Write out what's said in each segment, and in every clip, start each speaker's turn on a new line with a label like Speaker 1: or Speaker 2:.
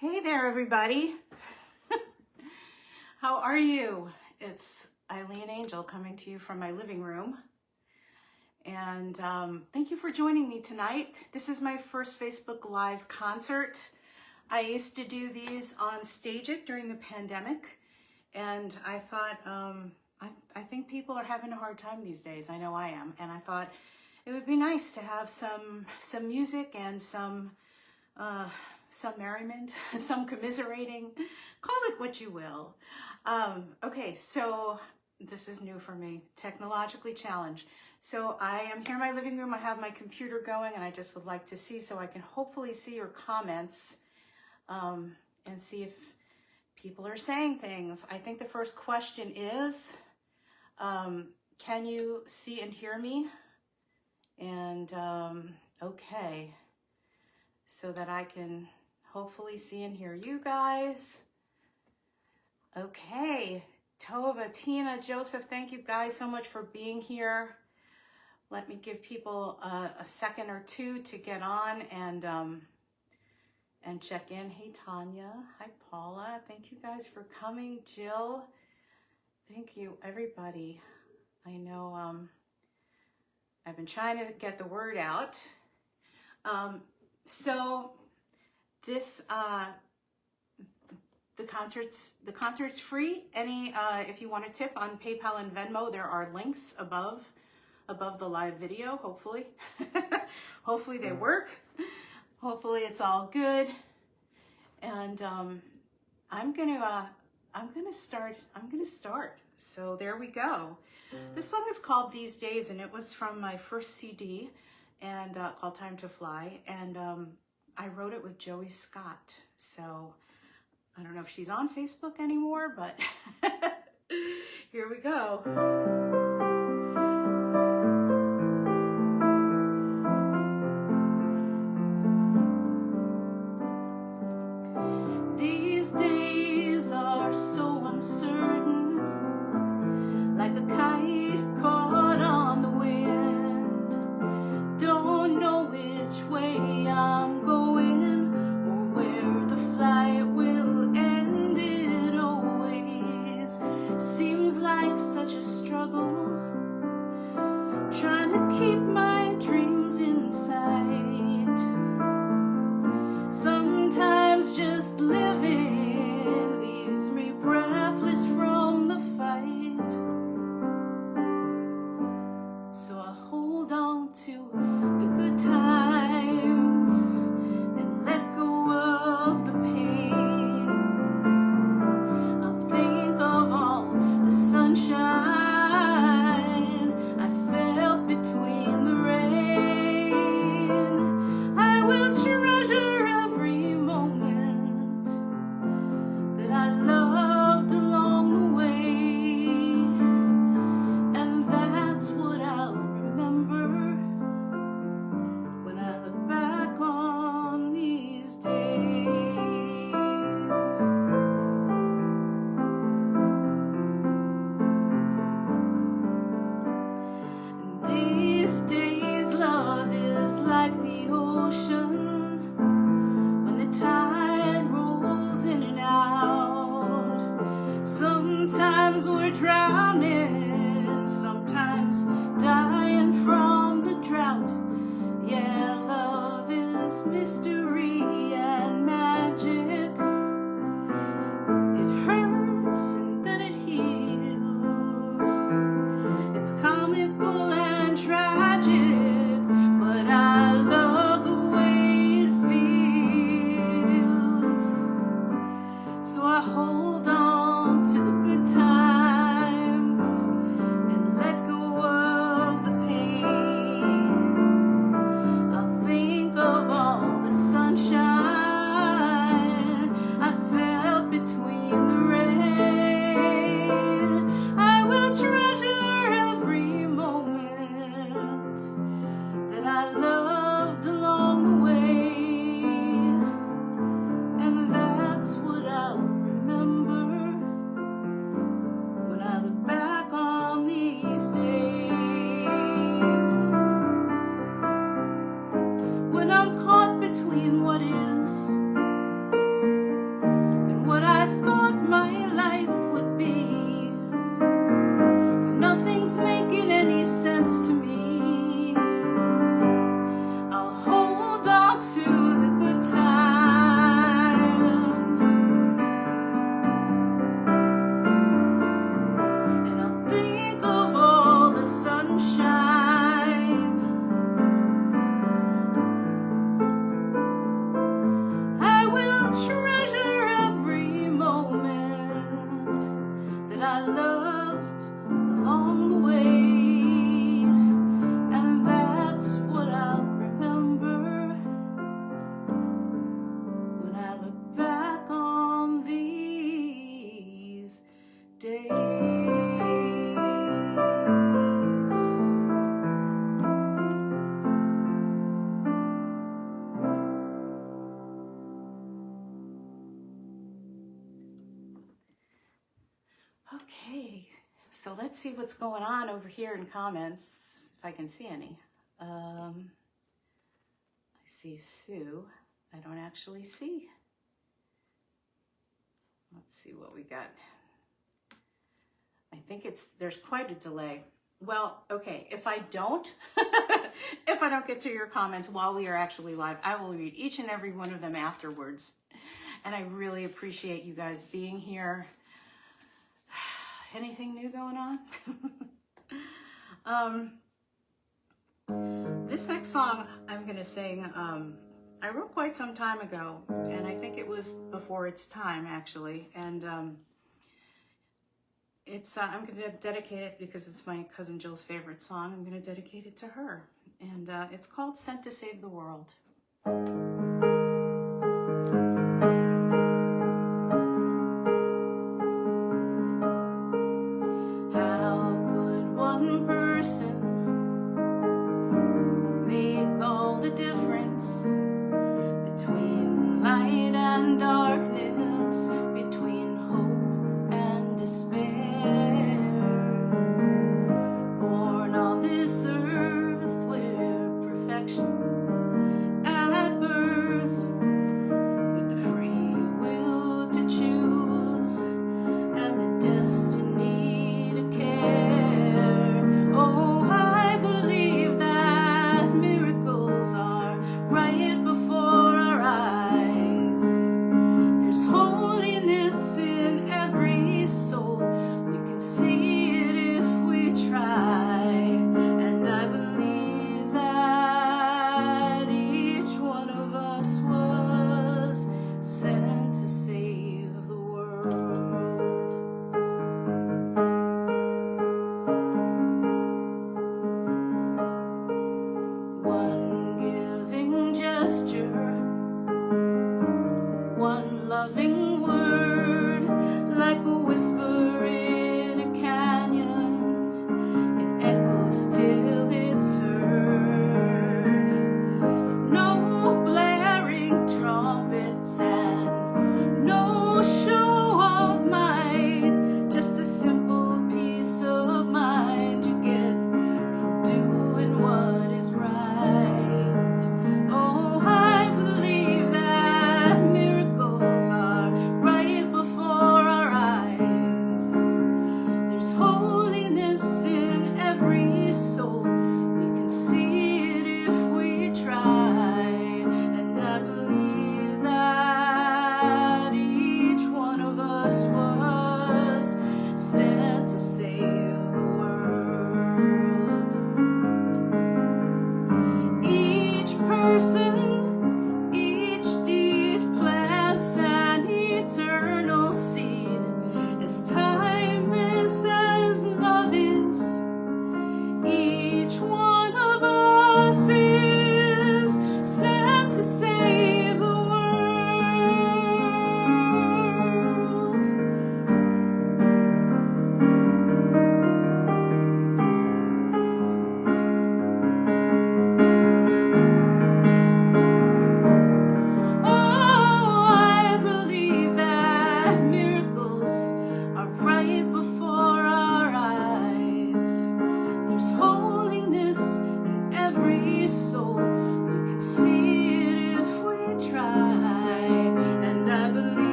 Speaker 1: Hey there, everybody. How are you? It's Ilene Angel coming to you from my living room. And thank you for joining me tonight. This is my first Facebook Live concert. I used to do these on Stage It during the pandemic. And I thought, I think people are having a hard time these days. I know I am. And I thought it would be nice to have some music and some merriment, some commiserating, call it what you will. Okay, so this is new for me, technologically challenged. So I am here in my living room. I have my computer going and I just would like to see so I can hopefully see your comments and see if people are saying things. I think the first question is, can you see and hear me? And okay, so that I can hopefully see and hear you guys. Okay, Tova, Tina, Joseph, thank you guys so much for being here. Let me give people a second or two to get on and check in. Hey, Tanya. Hi, Paula. Thank you guys for coming. Jill, thank you, everybody. I know I've been trying to get the word out. So this the concert's free. If you want a tip on PayPal and Venmo, there are links above the live video. Hopefully, hopefully they work. Hopefully it's all good. And I'm gonna start. So there we go. This song is called These Days, and it was from my first CD, and called Time to Fly. And I wrote it with Joey Scott. So I don't know if she's on Facebook anymore, but here we go. These days are so uncertain, like a kite caught on the wind. Don't know which way I'm going or where the flight will end. It always seems like such a struggle, trying to keep my dreams in sight. Sometimes just living leaves me breathless from the fight. So I hold on to the good times and let go of the pain. I'll think of all the sunshine I felt between the rain. I will treasure every moment that I loved along the way, and that's what I'll remember when I look back on these days. And these days, love is like the ocean when the tide rolls in and out. Sometimes we're drowning, sometimes dying from the drought. Yeah, love is mystery and magic. It hurts and then it heals. It's comical and tragic, but I love the way it feels. So I hold on to the good times and let go of the pain. I'll think of all the sunshine I felt between the rain. I will treasure every moment that I loved along the way, and that's what I'll remember when I look back on these days. When I'm caught between what is Okay, so let's see what's going on over here in comments, if I can see any. I see Sue. I don't actually see. Let's see what we got. I think there's quite a delay. Well, okay, if I don't get to your comments while we are actually live, I will read each and every one of them afterwards. And I really appreciate you guys being here. Anything new going on? This next song I'm gonna sing, I wrote quite some time ago, and I think it was before its time actually. And I'm gonna dedicate it because it's my cousin Jill's favorite song. I'm gonna dedicate it to her, and it's called "Sent to Save the World."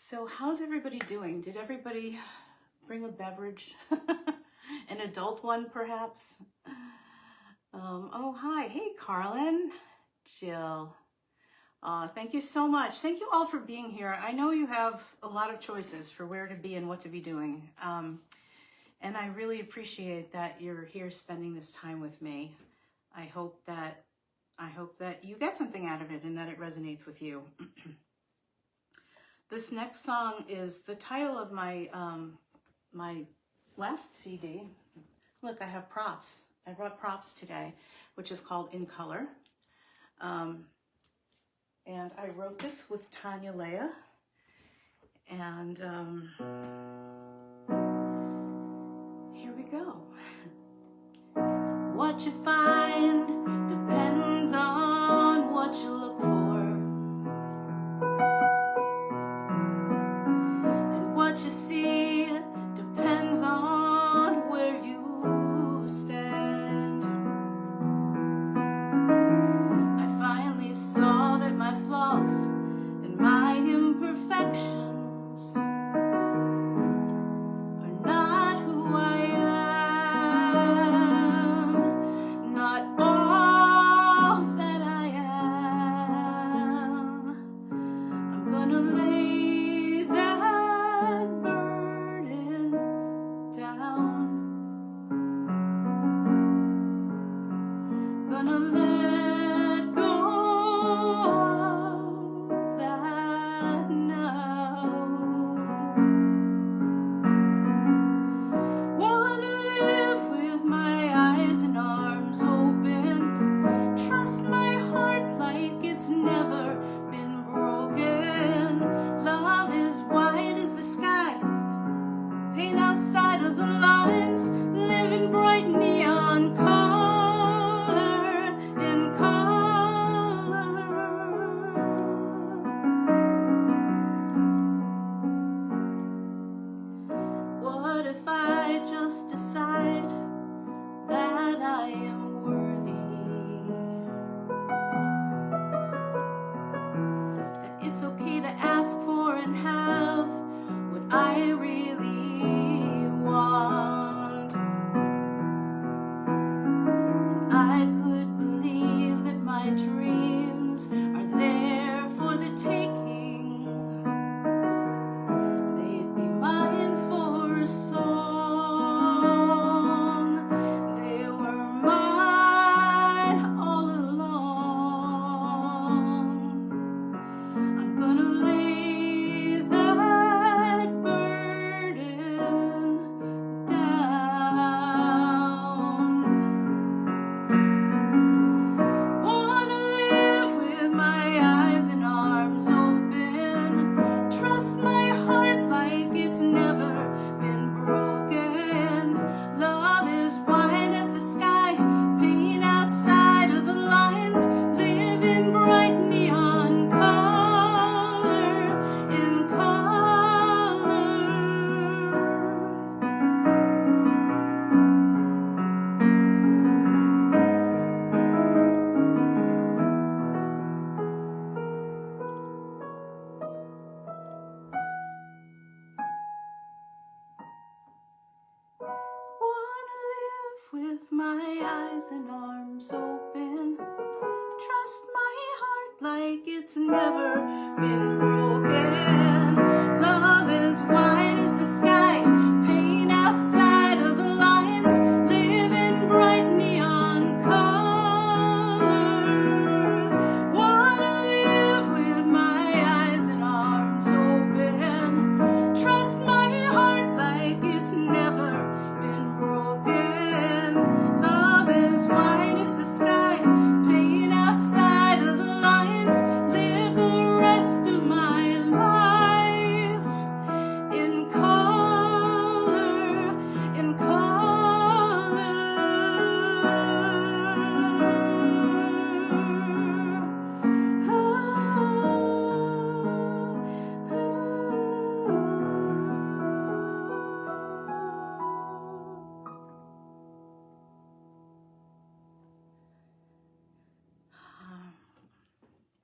Speaker 1: So how's everybody doing? Did everybody bring a beverage? An adult one, perhaps? Oh, hi. Hey, Carlin. Jill. Thank you so much. Thank you all for being here. I know you have a lot of choices for where to be and what to be doing. And I really appreciate that you're here spending this time with me. I hope that you get something out of it and that it resonates with you. This next song is the title of my my last CD. Look, I have props. I brought props today, which is called In Color. And I wrote this with Tanya, Leah. And here we go. What you find depends on what you look for. And what you see depends on where you stand. I finally saw that my flaws and my imperfections are not who I am, not all that I am. I'm gonna lay that burden down. Gonna let go of that now. Wanna live with my eyes and arms open. Trust my heart like it's never been broken. Love is white as the sky. Paint outside of the lines. Live in bright neon color, in color. What if I just decide that I am worthy? That it's okay to ask for and have what I really want. And I could believe that my dreams are there for the taking. They'd be mine for a song. They were mine all along. I'm gonna lay that burden down. Wanna live with my eyes and arms open. Trust my heart like it's never been broken. Love is white as the sky. Paint outside of the lines. Live in bright neon color, in color. Wanna live with my eyes and arms open. Trust my heart like it's never been broken. Love is white as the sky. Paint outside of the lines. Live in bright neon color. Wanna live with my eyes and arms open. Trust my heart like it's never been broken. Love is white as the sky. Paint outside of the lines. Live the rest of my life in color, in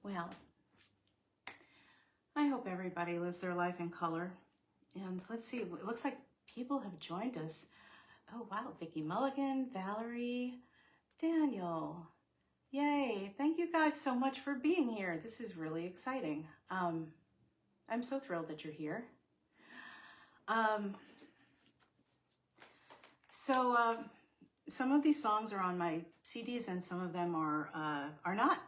Speaker 1: Well, I hope everybody lives their life in color. And let's see, it looks like people have joined us. Oh, wow, Vicki Mulligan, Valerie, Daniel. Yay. Thank you guys so much for being here. This is really exciting. I'm so thrilled that you're here. Some of these songs are on my CDs and some of them are not.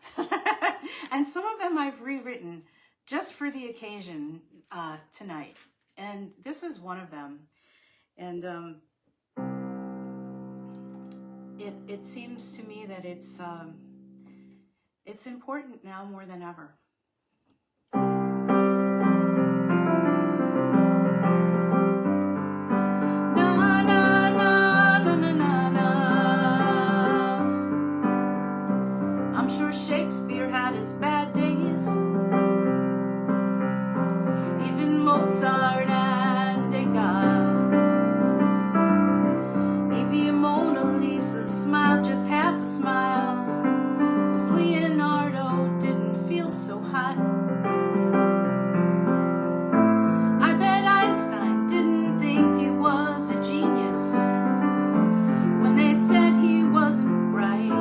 Speaker 1: And some of them I've rewritten just for the occasion tonight. And this is one of them. And it seems to me that it's important now more than ever. I'm sure Shakespeare had his bad days, even Mozart and Degas. Maybe a Mona Lisa smiled just half a smile, 'cause Leonardo didn't feel so hot. I bet Einstein didn't think he was a genius when they said he wasn't right.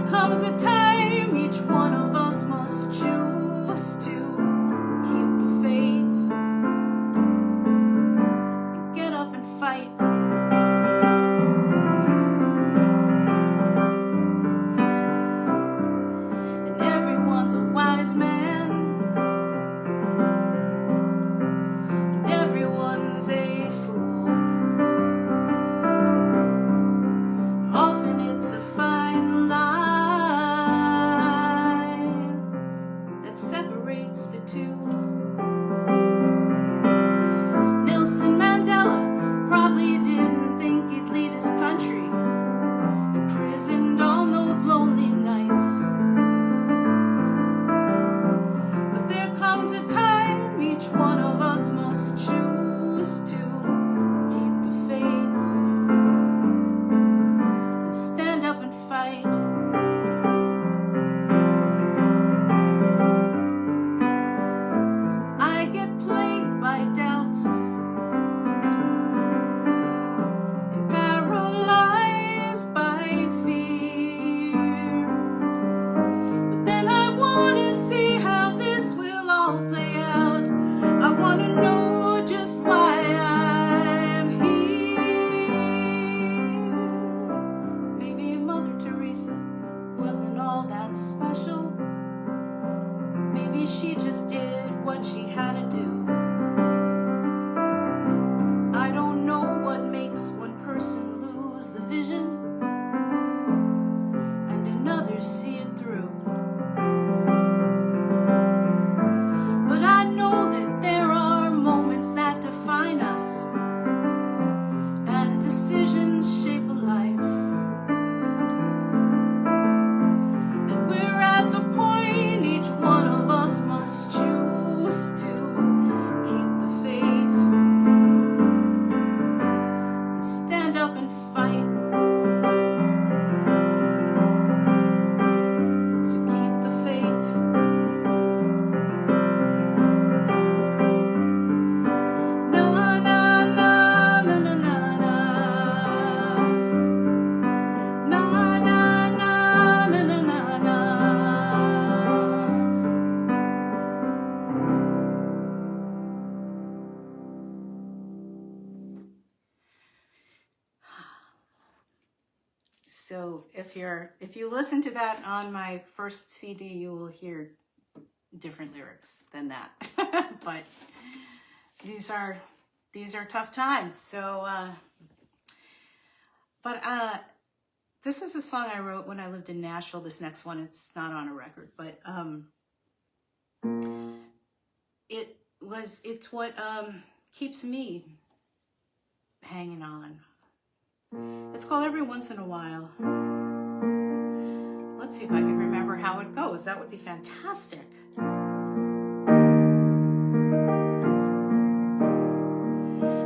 Speaker 1: Comes a time each one of us must choose to keep the faith and get up and fight. And everyone's a wise man, and everyone's a fool. Often it's a fine line separates the two. Nelson Mandela probably didn't think he'd lead his country, imprisoned on those lonely nights. But there comes a time each one of us must choose to keep the faith and stand up and fight. She just did what she had to do. I don't know what makes one person lose the vision and another see it through. But I know that there are moments that define us, and decisions shape a life. And we're at the point each one of us must choose to keep the faith and stand up and fight. So keep the faith. Na na na na na na na. Na na na na na na na. So if you listen to that on my first CD, you will hear different lyrics than that. But these are tough times. So this is a song I wrote when I lived in Nashville. This next one, it's not on a record, but it's what keeps me hanging on. It's called Every Once in a While. Let's see if I can remember how it goes. That would be fantastic.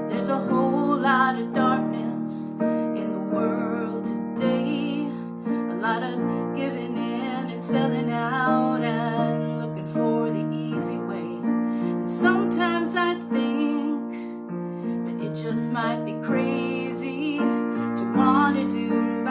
Speaker 1: There's a whole lot of darkness in the world today. A lot of giving in and selling out and looking for the easy way. And sometimes I think that it just might be crazy to want to do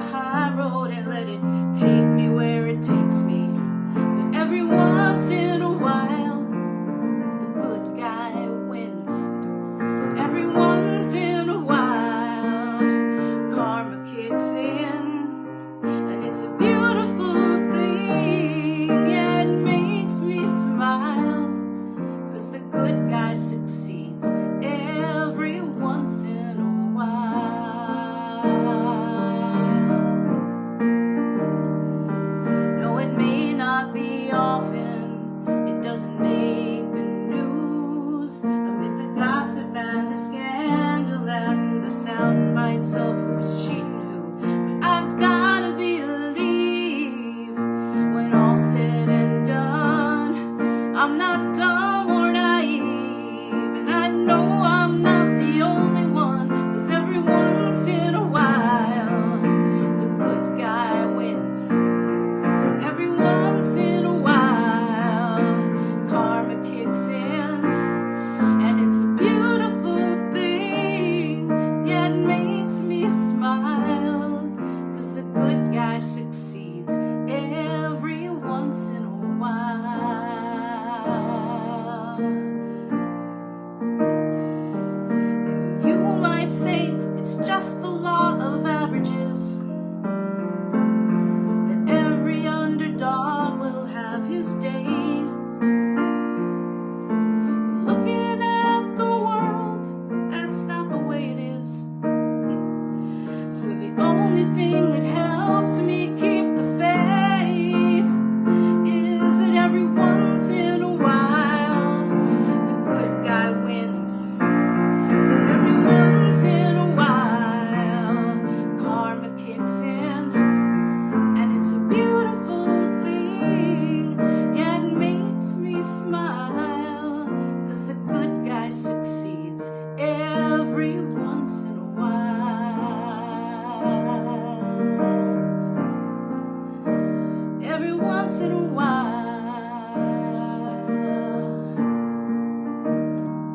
Speaker 1: once in a while,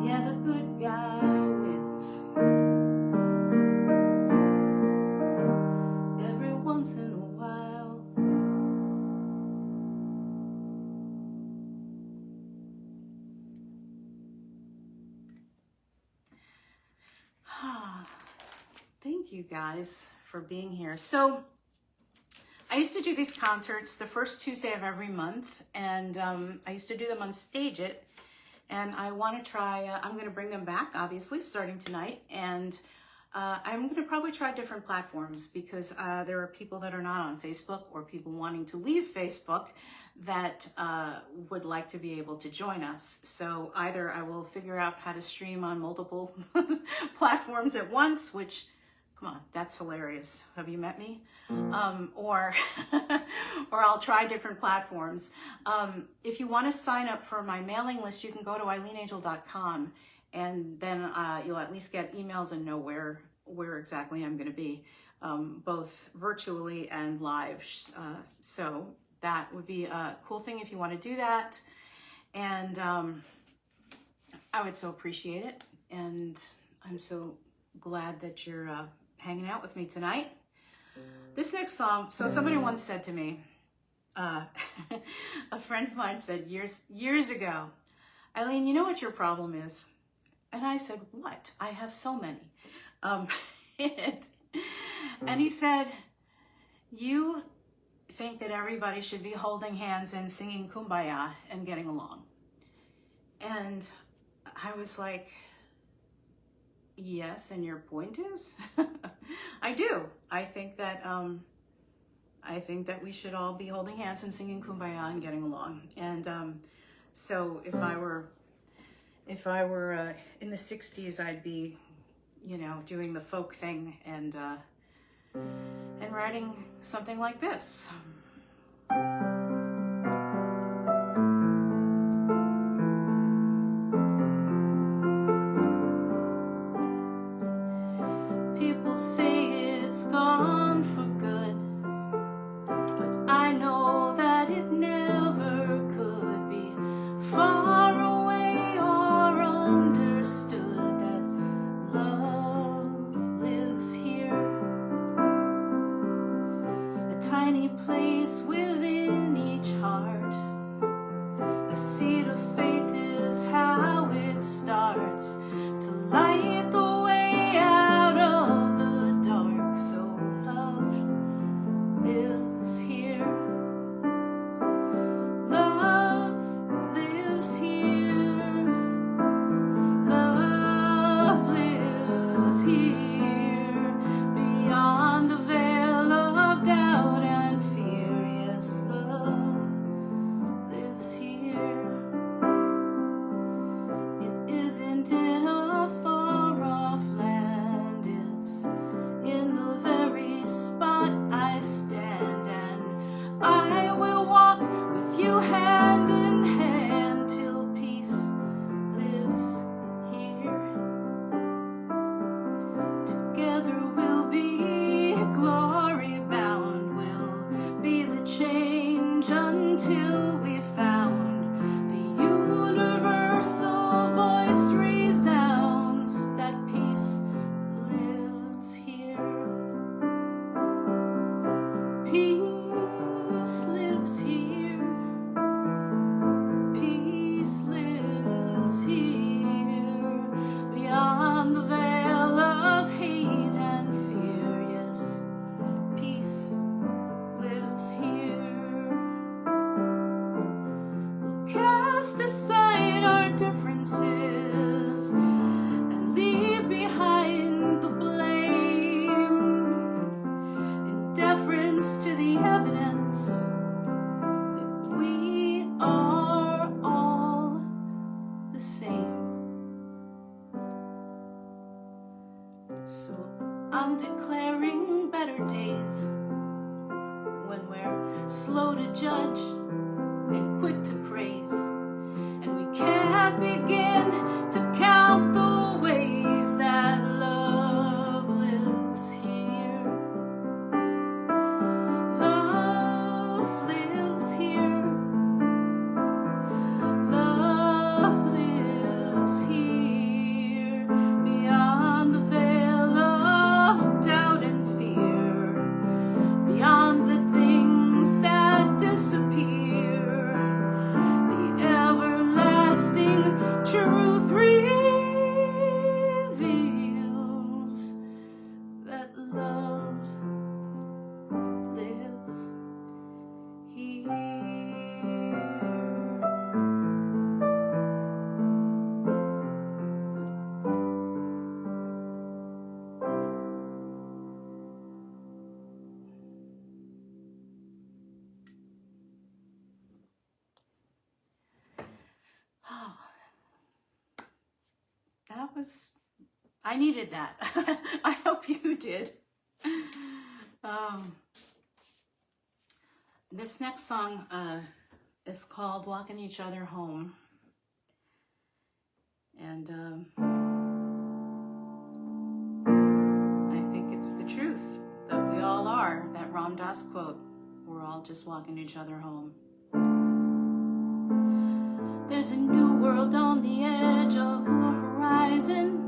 Speaker 1: yeah, the good guy wins. Every once in a while. Thank you guys for being here. So I used to do these concerts the first Tuesday of every month, and I used to do them on Stage It, and I want to try, I'm going to bring them back, obviously, starting tonight, and I'm going to probably try different platforms because there are people that are not on Facebook or people wanting to leave Facebook that would like to be able to join us. So either I will figure out how to stream on multiple platforms at once, which, come on, that's hilarious. Have you met me? Or I'll try different platforms. If you want to sign up for my mailing list, you can go to ileneangel.com, and then you'll at least get emails and know where exactly I'm going to be, both virtually and live. So that would be a cool thing if you want to do that. And I would so appreciate it. And I'm so glad that you're hanging out with me tonight. This next song, so somebody once said to me, a friend of mine said years ago, Ilene, you know what your problem is? And I said, what? I have so many. And he said, you think that everybody should be holding hands and singing Kumbaya and getting along. And I was like, yes, and your point is? I do. I think that we should all be holding hands and singing Kumbaya and getting along. And so if I were in the 60s, I'd be, you know, doing the folk thing and writing something like this. People say it's gone for good, but I know that it never could be. Far away or understood that love lives here. A tiny place within each heart. A seed of faith is how it starts to light the way out of the dark. So love lives here. Love lives here. Love lives here. Beyond the veil of doubt and fear. Yes, love lives here. It isn't in a far-off land. It's in the very spot I stand, and I will walk with you hand in hand till peace lives here. Together we'll be glory bound. We'll be the change until we found the universal voice resounds that peace lives here. Peace lives here. Peace lives here. Beyond the veil of hate and fear. Yes, peace lives here. We'll cast aside our differences and leave behind the blame in deference to the evidence that we are all the same. So I'm declaring better days when we're slow to judge and quick to praise, and we can't begin to count the ways that love lives here. Love lives here. I needed that. I hope you did. This next song is called Walking Each Other Home. And I think it's the truth that we all are, that Ram Dass quote, we're all just walking each other home. There's a new world on the edge of the horizon,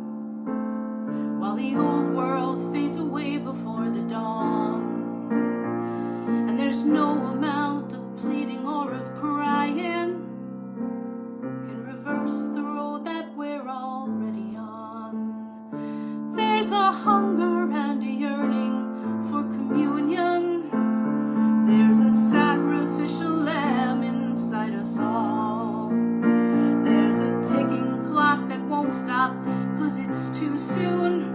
Speaker 1: while the old world fades away before the dawn. And there's no amount of pleading or of crying can reverse the road that we're already on. There's a hunger and a yearning for communion. There's a sacrificial lamb inside us all. There's a ticking clock that won't stop 'cause it's too soon.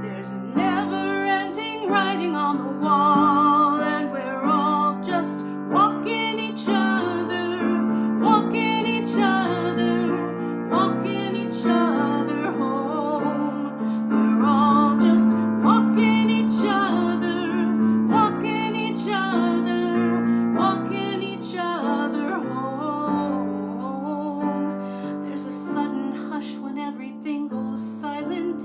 Speaker 1: There's a never-ending writing on the wall, and we're all just walking each other, walking each other, walking each other home. We're all just walking each other, walking each other, walking each other home. There's a sudden hush when everything goes silent,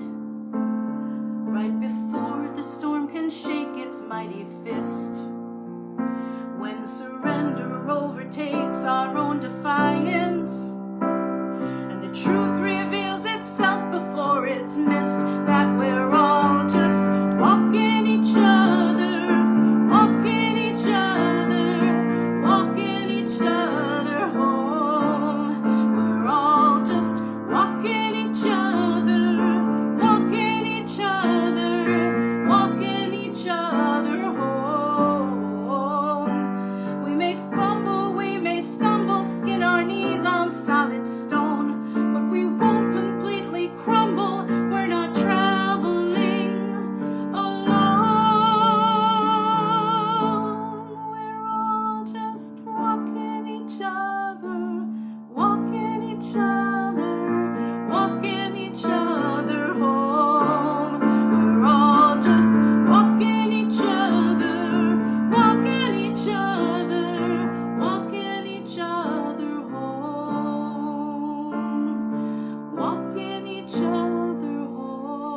Speaker 1: right before the storm can shake its mighty fist. When surrender overtakes our own defiance, and the truth reveals itself before it's missed, that we're all just walking each other, walking each other, walking each other home. We're all just walking each other, walking each other, walking each other home. We may fumble, we may stumble, skin our knees on solid stone, but we won't completely crumble. We're not traveling alone. We're all just walking each other, walking each other, walking each other home. We're all just walking each other, walking each other, walking each other home. Walking each other home.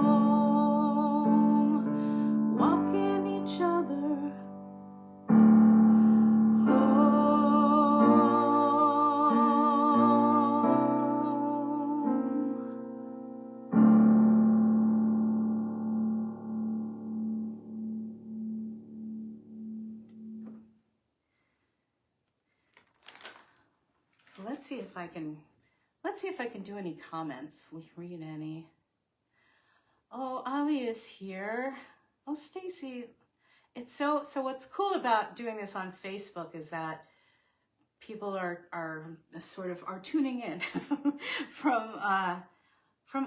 Speaker 1: Walking each other So let's see if I can do any comments. Read any. Oh, Ami is here. Oh, Stacy. It's so what's cool about doing this on Facebook is that people are sort of tuning in from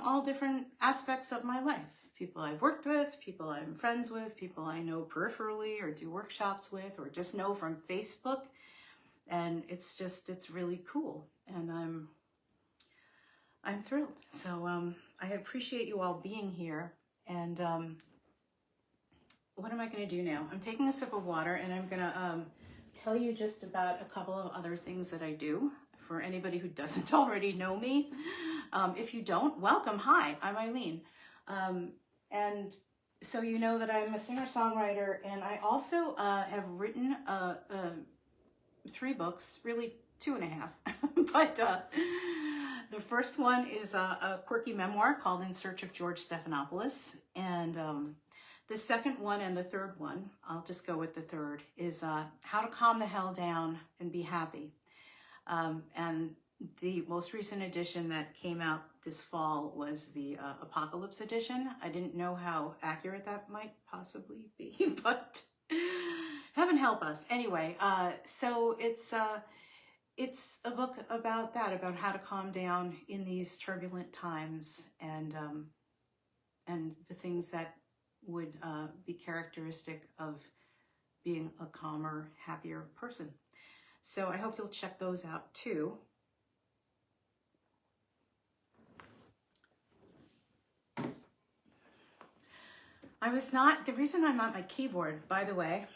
Speaker 1: all different aspects of my life. People I've worked with, people I'm friends with, people I know peripherally or do workshops with, or just know from Facebook. And it's really cool, and I'm thrilled. So I appreciate you all being here. And what am I going to do now? I'm taking a sip of water, and I'm going to tell you just about a couple of other things that I do for anybody who doesn't already know me. If you don't, welcome. Hi, I'm Ilene. And so you know that I'm a singer-songwriter, and I also have written 3 books, really 2.5. But the first one is a quirky memoir called In Search of George Stephanopoulos. And the second one and the third one, I'll just go with the third, is How to Calm the Hell Down and Be Happy. And the most recent edition that came out this fall was the Apocalypse edition. I didn't know how accurate that might possibly be, but heaven help us. Anyway, so it's a book about that, about how to calm down in these turbulent times, and the things that would be characteristic of being a calmer, happier person. So I hope you'll check those out too. I was not, the reason I'm at my keyboard, by the way,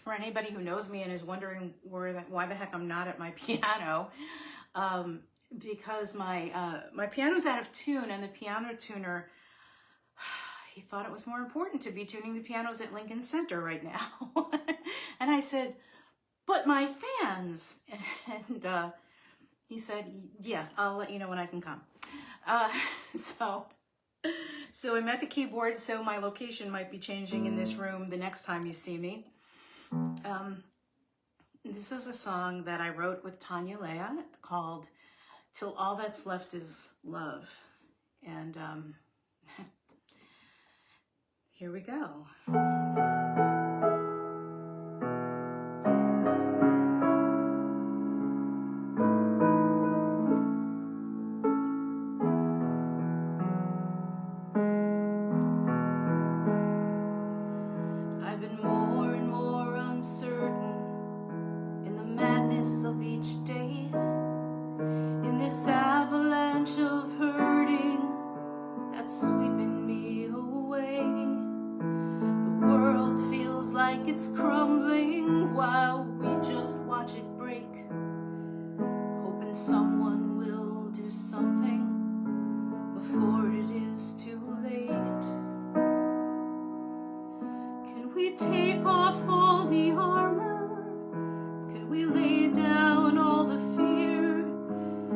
Speaker 1: for anybody who knows me and is wondering why the heck I'm not at my piano, because my piano's out of tune, and the piano tuner, he thought it was more important to be tuning the pianos at Lincoln Center right now. And I said, but my fans. And he said, yeah, I'll let you know when I can come. So I'm at the keyboard, so my location might be changing in this room the next time you see me. This is a song that I wrote with Tanya, Leah, called Till All That's Left Is Love. And here we go. I've been more and more uncertain in the madness of each day, in this avalanche of hurting that's sweeping me away. The world feels like it's crumbling while we just watch it break, hoping someone will do something before it is too late. Can we take off all the armor? Can we lay down all the fear?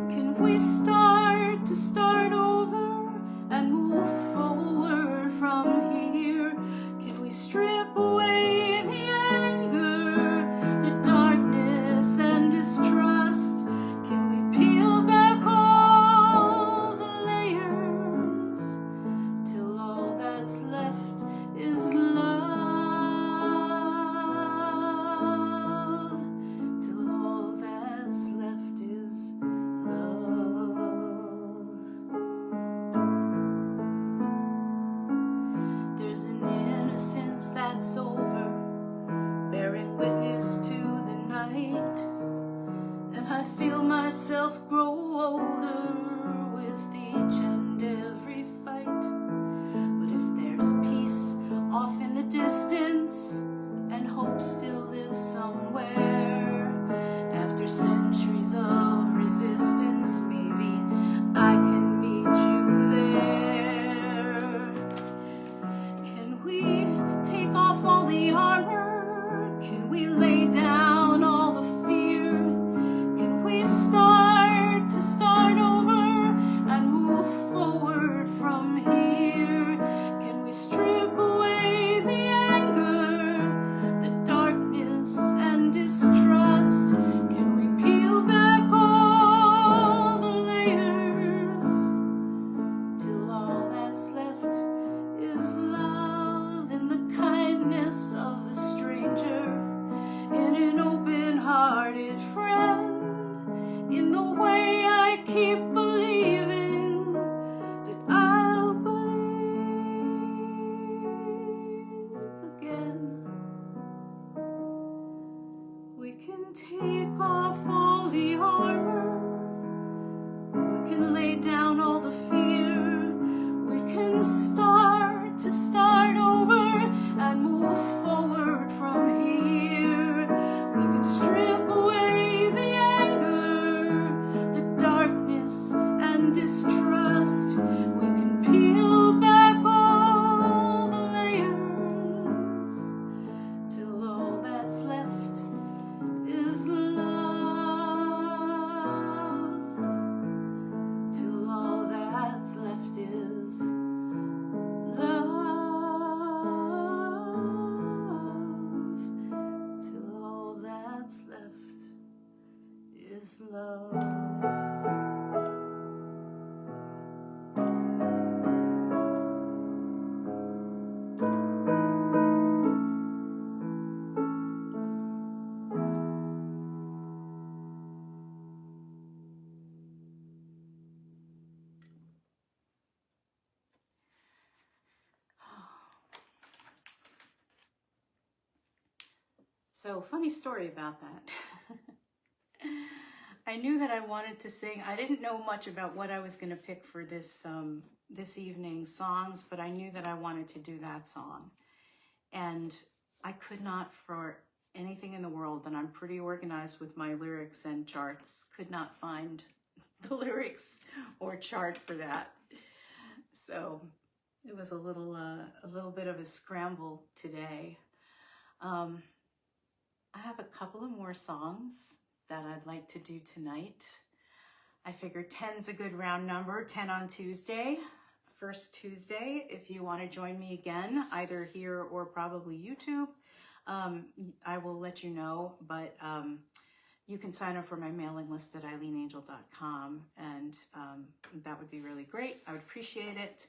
Speaker 1: Can we start over and move forward from here? Can we strip away the anger, the darkness and distrust? Can we peel back all the layers till all that's left is love? Till all that's left is love. There's an innocence that's over, bearing witness to the night, and I feel myself grow older with each and every fight. But if there's peace off in the distance and hope still lives somewhere, after centuries of resistance, maybe I can meet you there. Can we take off all the armor? Can we lay down all the fear? Can we start over and move forward from here? Can we strip away the anger, the darkness and distrust? Can we peel back all the layers till all that's left is love, in the kindness of a stranger, in an open-hearted friend, in the way I keep believing that I'll believe again. We can take off all the armor, we can lay down all the fear, we can start over and move forward from here. We can strip away the anger, the darkness and distrust. We can peel back all the layers till all that's left is love. Till all that's left is love. Till all that's left is love. So, funny story about that. I knew that I wanted to sing. I didn't know much about what I was going to pick for this this evening songs, but I knew that I wanted to do that song. And I could not, for anything in the world, and I'm pretty organized with my lyrics and charts, could not find the lyrics or chart for that. So it was a little bit of a scramble today. I have a couple of more songs that I'd like to do tonight. I figured 10's a good round number, 10 on Tuesday, first Tuesday. If you want to join me again, either here or probably YouTube, I will let you know, but you can sign up for my mailing list at ileneangel.com, and that would be really great. I would appreciate it.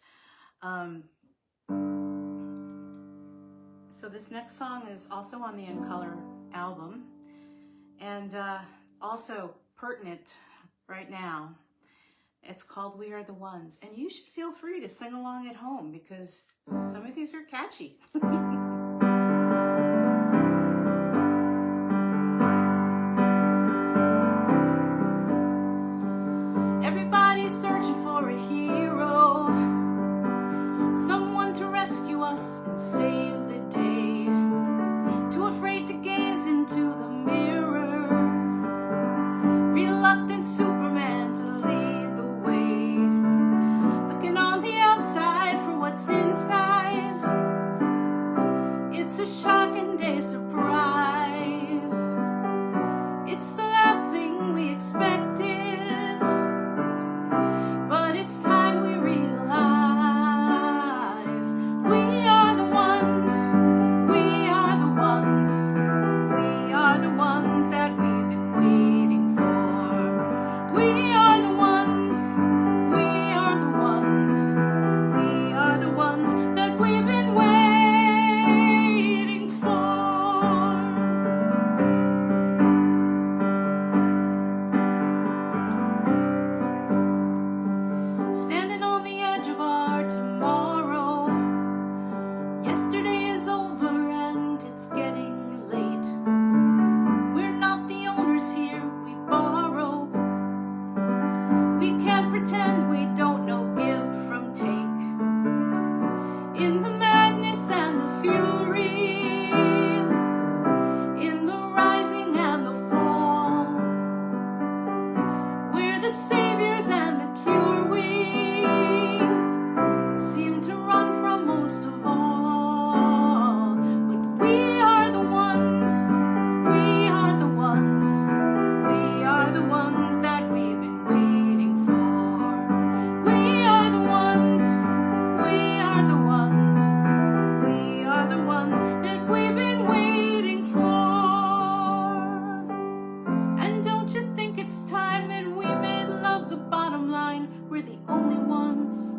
Speaker 1: So this next song is also on the In Color album, and also pertinent right now. It's called We Are the Ones, and you should feel free to sing along at home because some of these are catchy. Everybody's searching for a hero, someone to rescue us and save the day, too afraid to gaze into the mirror, reluctant Superman to lead the way, looking on the outside for what's inside. It's a shocking day surprise. It's the last thing we expected, but it's time we realize we are the ones, we are the ones, we are the ones that we've been waiting for. We are the ones, we are the ones, we are the ones that we've been waiting for. Standing on the edge of our tomorrow. Yesterday is over and it's getting late. We're not the owners here, we borrow. We can't pretend we don't know give from take. In the madness and the fury, in the rising and the fall, we're the saviors and the cure. We seem to run from most of all, but we are the ones, we are the ones, we are the ones that we've been waiting for. We are the ones, we are the ones, we are the ones that we've been waiting for. And don't you think it's time that we made love the bottom line? We're the only ones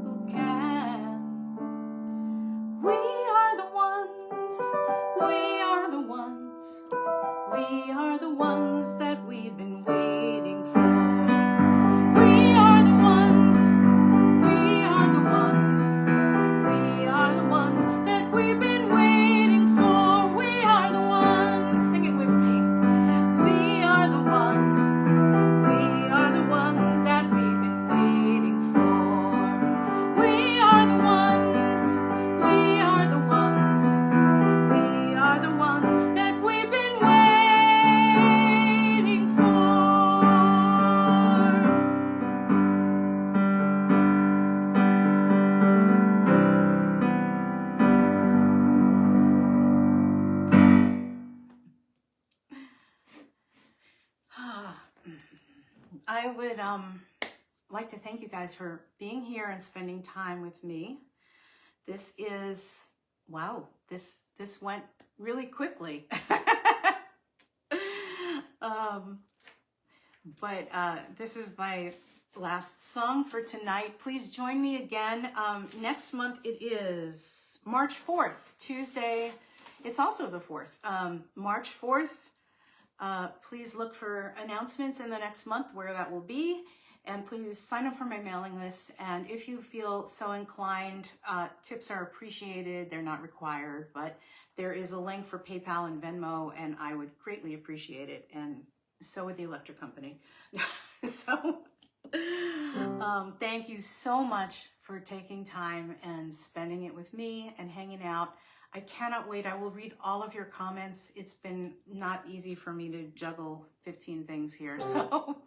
Speaker 1: who can. We are the ones, we are the ones, we are the ones that we've been waiting for. We are the ones, we are the ones, we are the ones that we've been waiting for. We are the ones, sing it with me. We are the ones, we are the ones that we've been waiting for. We are the ones, we are the ones, we are the ones that we've been waiting for. I would like to thank you guys for being here and spending time with me. This is, wow, this went really quickly. But this is my last song for tonight. Please join me again. Next month it is March 4th, Tuesday. It's also the 4th. March 4th. Please look for announcements in the next month where that will be. And please sign up for my mailing list. And if you feel so inclined, tips are appreciated. They're not required, but there is a link for PayPal and Venmo, and I would greatly appreciate it. And so would the electric company. So Thank you so much for taking time and spending it with me and hanging out. I cannot wait. I will read all of your comments. It's been not easy for me to juggle 15 things here, so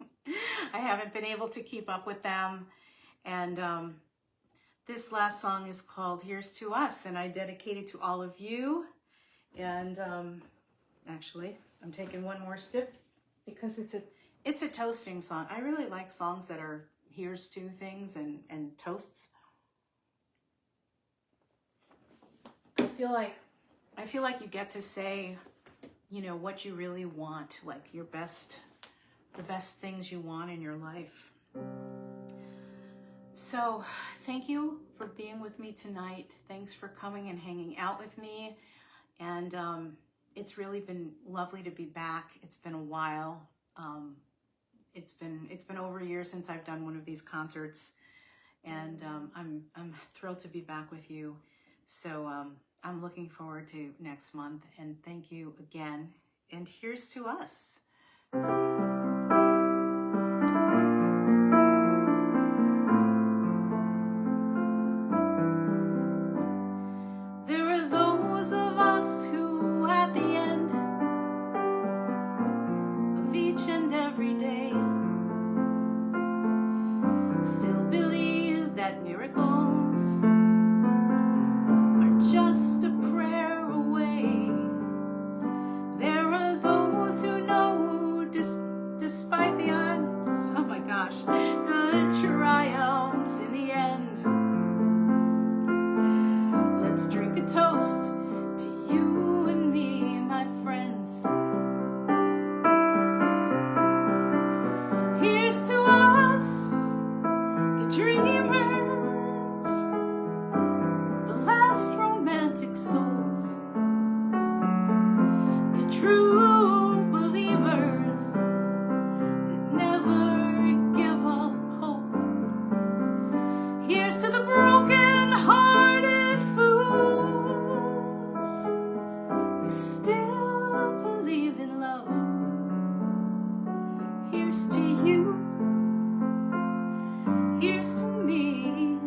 Speaker 1: I haven't been able to keep up with them. And this last song is called Here's to Us, and I dedicate it to all of you. And actually, I'm taking one more sip because it's a toasting song. I really like songs that are here's to things and toasts. I feel like you get to say, you know, what you really want, like the best things you want in your life. So thank you for being with me tonight. Thanks for coming and hanging out with me. And it's really been lovely to be back. It's been a while. It's been over a year since I've done one of these concerts, and I'm thrilled to be back with you. So I'm looking forward to next month, and thank you again. And here's to us. There are those of us who at the end of each and every day still believe that miracles are just a prayer away. There are those who know despite the odds, oh my gosh, good triumphs in the end. Let's drink a toast to you and me, my friends. Here's to us, the dreamers, the last romantic souls, the true believers that never give up hope. Here's to the broken-hearted fools who still believe in love. Here's to you. Here's to me,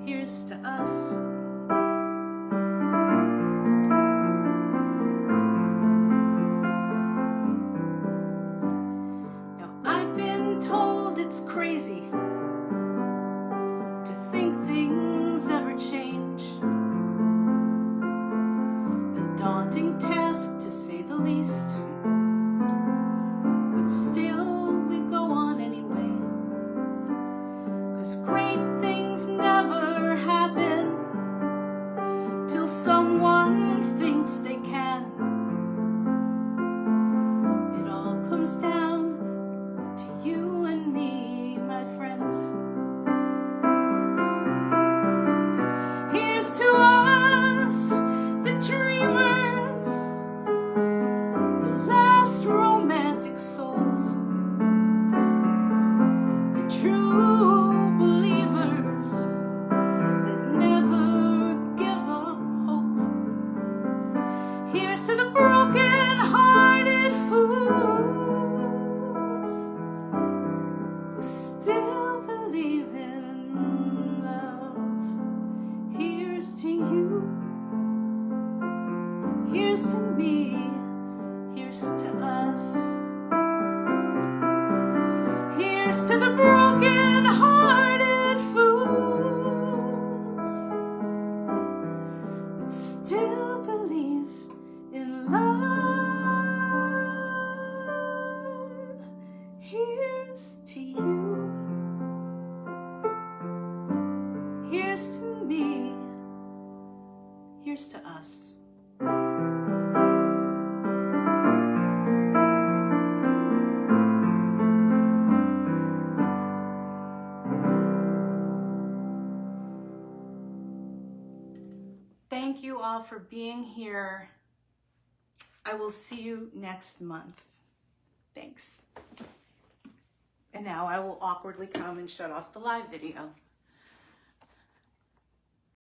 Speaker 1: here's to us. Now, I've been told it's crazy to think things ever change. A daunting task, to say the least. But still, we go on anyway. 'Cause great things never happen till someone thinks they can. It all comes down to you and me, my friends. Here's to us, the dreamers, the last romantic souls, the true believers that never give up hope. Here's to the broken-hearted fools who still believe in love. Here's to you, here's to me, here's to us. Here's to the broken-hearted fools that still believe in love. Here's to you. Here's to me. Here's to us. Thank you all for being here. I will see you next month. Thanks. And now I will awkwardly come and shut off the live video.